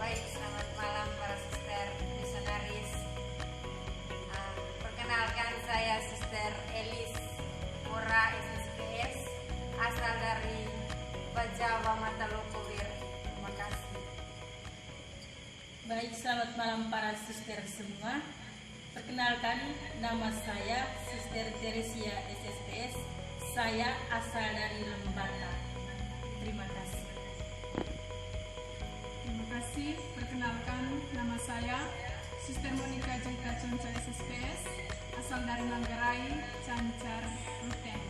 Baik, selamat malam para suster misionaris. Perkenalkan saya Suster Elis Mora SSPS, asal dari Bajawa Matalokowir. Terima kasih. Baik, selamat malam para suster semua. Perkenalkan, nama saya Suster Teresia SSPS. Saya asal dari Lembata. Terima kasih. Terima kasih. Perkenalkan, nama saya Suster Monika Jengka Conca SSPS, asal dari Manggarai, Cancar, Ruteng.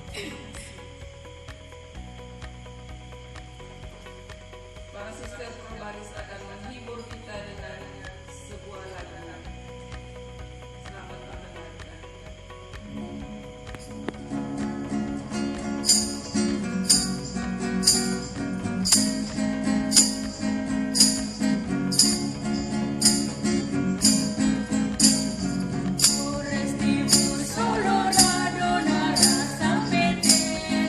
Para suster pembaris akan menghibur kita dengan sebuah lagu. Selamat mendengarkan. Solo radona rasa pete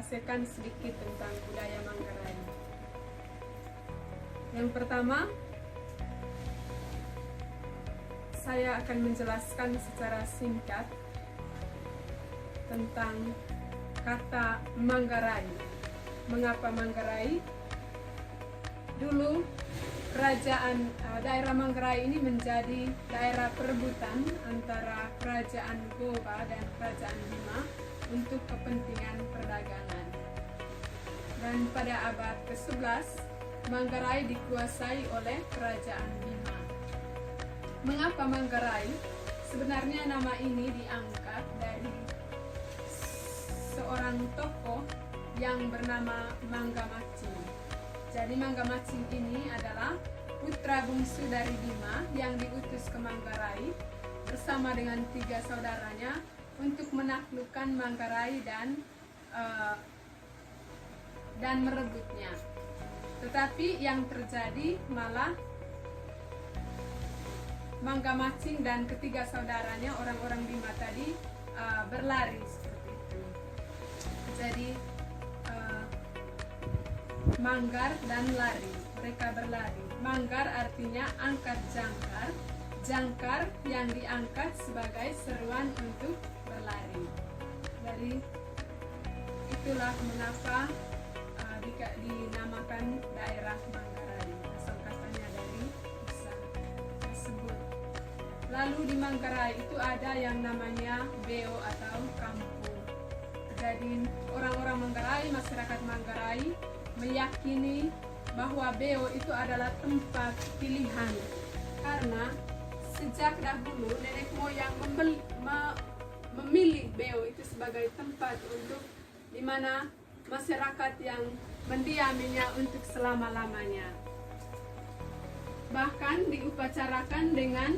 membahasakan sedikit tentang budaya Manggarai. Yang pertama, saya akan menjelaskan secara singkat tentang kata Manggarai. Mengapa Manggarai? Dulu kerajaan daerah Manggarai ini menjadi daerah perebutan antara kerajaan Goba dan kerajaan Bima untuk kepentingan perdagangan. Dan pada abad ke-11, Manggarai dikuasai oleh kerajaan Bima. Mengapa Manggarai? Sebenarnya nama ini diangkat dari seorang tokoh yang bernama Mangga Macing. Jadi Mangga Macing ini adalah putra bungsu dari Bima yang diutus ke Manggarai bersama dengan 3 saudaranya untuk menaklukkan Manggarai dan merebutnya. Tetapi yang terjadi malah Mangga Macing dan ketiga saudaranya, orang-orang Bima tadi, berlari seperti itu. Jadi manggar dan lari, mereka berlari. Manggar artinya angkat jangkar, jangkar yang diangkat sebagai seruan untuk berlari. Jadi itulah mengapa dinamakan daerah Manggarai, asal katanya dari kisah tersebut. Lalu di Manggarai itu ada yang namanya beo atau kampung. Jadi orang-orang Manggarai, masyarakat Manggarai meyakini bahwa beo itu adalah tempat pilihan, karena sejak dahulu nenek moyang memilih beo itu sebagai tempat untuk dimana masyarakat yang mendiaminya untuk selama-lamanya. Bahkan diupacarakan dengan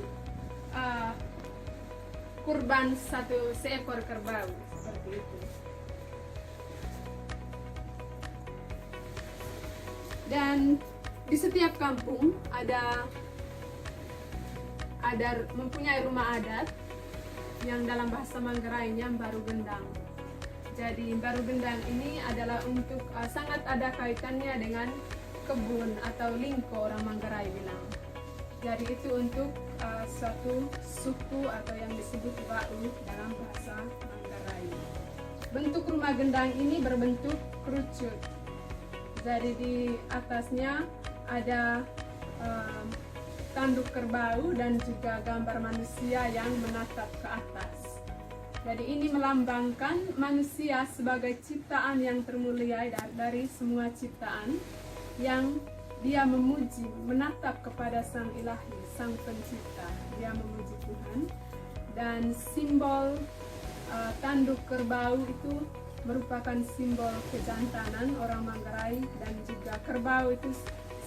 kurban seekor kerbau seperti itu. Dan di setiap kampung ada mempunyai rumah adat yang dalam bahasa Manggarainya baru gendang. Jadi baru gendang ini adalah untuk sangat ada kaitannya dengan kebun atau lingko, orang Manggarai bilang. Jadi itu untuk suatu suku atau yang disebut Wa'u dalam bahasa Manggarai. Bentuk rumah gendang ini berbentuk kerucut. Jadi di atasnya ada tanduk kerbau dan juga gambar manusia yang menatap ke atas. Jadi ini melambangkan manusia sebagai ciptaan yang termulia dari semua ciptaan, yang dia memuji, menatap kepada Sang Ilahi, Sang Pencipta. Dia memuji Tuhan. Dan simbol tanduk kerbau itu merupakan simbol kejantanan orang Manggarai, dan juga kerbau itu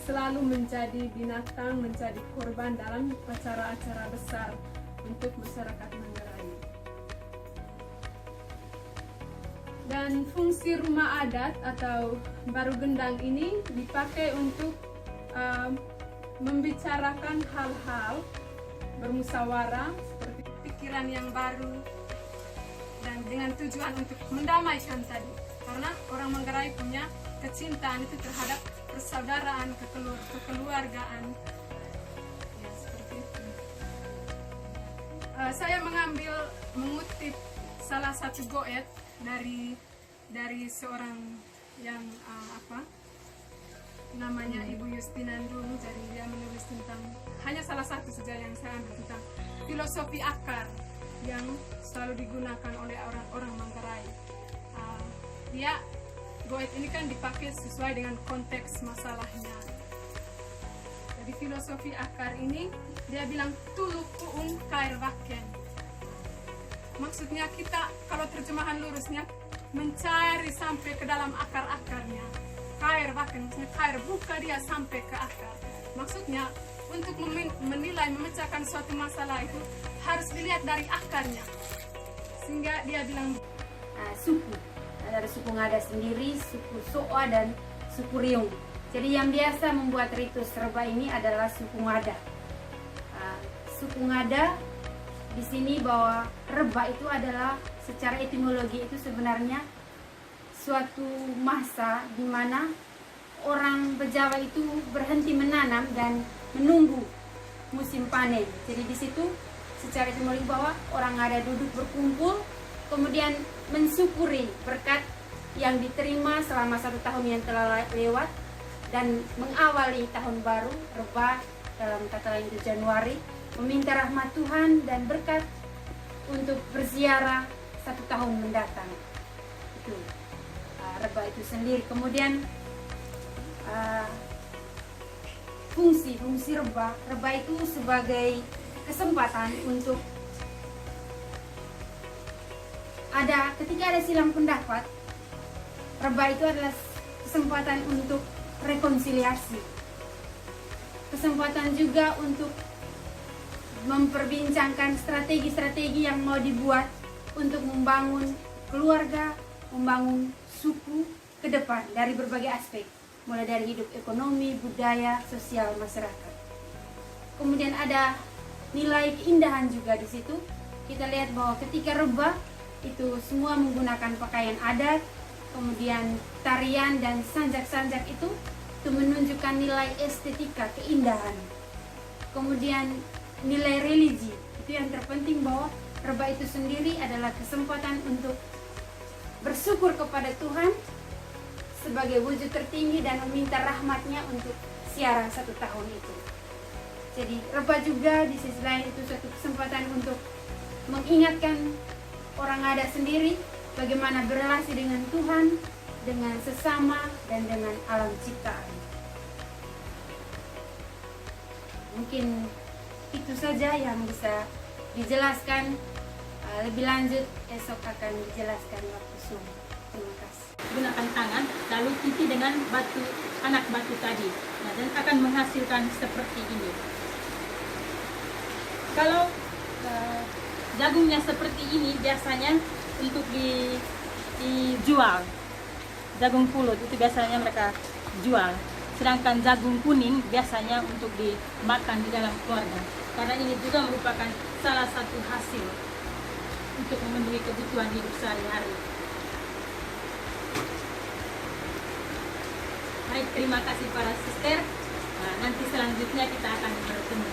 selalu menjadi binatang, menjadi korban dalam acara-acara besar untuk masyarakat Manggarai. Dan fungsi rumah adat atau baru gendang ini dipakai untuk membicarakan hal-hal, bermusyawarah seperti pikiran yang baru, dan dengan tujuan untuk mendamaikan tadi, karena orang Manggarai punya kecintaan itu terhadap persaudaraan, kekeluargaan, ya seperti itu. Saya mengutip salah satu goet dari seorang yang namanya Ibu Yustinandung. Jadi dia menulis tentang, hanya salah satu saja yang saya ambil, tentang filosofi akar yang selalu digunakan oleh orang-orang Manggarai. Goet ini kan dipakai sesuai dengan konteks masalahnya. Jadi filosofi akar ini dia bilang tuluk uung kair waken. Maksudnya kita, kalau terjemahan lurusnya, mencari sampai ke dalam akar-akarnya. Kair waken, maksudnya kair, buka dia sampai ke akar. Maksudnya untuk menilai, memecahkan suatu masalah itu harus dilihat dari akarnya. Sehingga dia bilang suku. Ada suku Ngada sendiri, suku Soa, dan suku Riung. Jadi yang biasa membuat ritus serba ini adalah suku Ngada. Suku Ngada di sini bahwa reba itu adalah secara etimologi itu sebenarnya suatu masa di mana orang Bejawa itu berhenti menanam dan menunggu musim panen. Jadi di situ secara simbolik bahwa orang ada duduk berkumpul, kemudian mensyukuri berkat yang diterima selama 1 tahun yang telah lewat dan mengawali tahun baru Reba, dalam kata lain itu Januari, meminta rahmat Tuhan dan berkat untuk berziarah 1 tahun mendatang. Itu Reba itu sendiri. Kemudian fungsi Reba itu sebagai kesempatan untuk ketika ada silang pendapat, Reba itu adalah kesempatan untuk rekonsiliasi, kesempatan juga untuk memperbincangkan strategi-strategi yang mau dibuat untuk membangun keluarga, membangun suku ke depan dari berbagai aspek, mulai dari hidup ekonomi, budaya, sosial masyarakat. Kemudian ada nilai keindahan juga di situ. Kita lihat bahwa ketika Reba itu semua menggunakan pakaian adat, kemudian tarian dan sanjak-sanjak itu menunjukkan nilai estetika, keindahan. Kemudian nilai religi, itu yang terpenting bahwa Reba itu sendiri adalah kesempatan untuk bersyukur kepada Tuhan sebagai wujud tertinggi dan meminta rahmatnya untuk ziarah 1 tahun itu. Jadi Reba juga di sisi lain itu suatu kesempatan untuk mengingatkan orang adat sendiri bagaimana berrelasi dengan Tuhan, dengan sesama, dan dengan alam ciptaan. Mungkin itu saja yang bisa dijelaskan. Lebih lanjut esok akan dijelaskan waktu Zoom. Terima kasih. Gunakan tangan, lalu titi dengan anak batu tadi, dan akan menghasilkan seperti ini. Kalau jagungnya seperti ini biasanya untuk dijual, jagung pulut itu biasanya mereka jual. Sedangkan jagung kuning biasanya untuk dimakan di dalam keluarga. Karena ini juga merupakan salah satu hasil untuk memenuhi kebutuhan hidup sehari-hari. Baik, terima kasih para suster. Nanti selanjutnya kita akan bertemu.